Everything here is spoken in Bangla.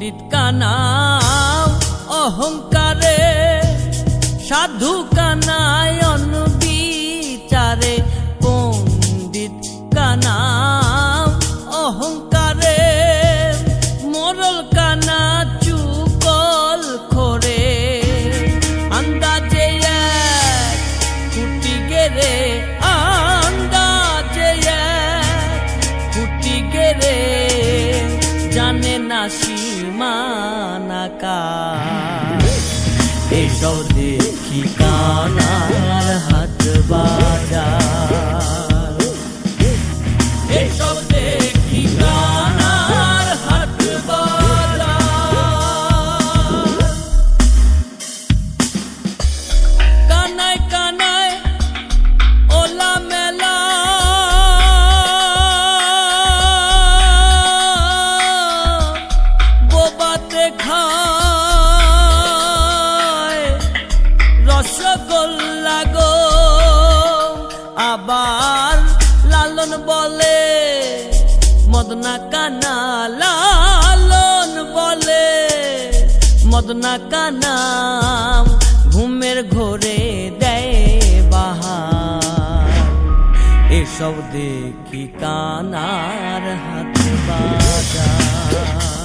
পণ্ডিত কানাও অহংকারে, সাধু কানায় অনবিচারে। পণ্ডিত কানাও অহংকারে, মোরল কানা চুকল খোরে। আন্দাজে এক খুঁটি গেরে, আন্দাজে এক খুঁটি গেরে, জানে না সীমানাকার। এসব দেখি কানার হাট বাজার, এসব দেখি কানার হাট বাজার। কানায় কানায় ওলা মেলা, বোবাতে খায় রসগোল্লা গো। আবার লালন বলে মদনা কানা, লালন বলে মদনা কানা, ঘুমের ঘোরে দেয় বাহার। এসব দেখি কানার হাট বাজার।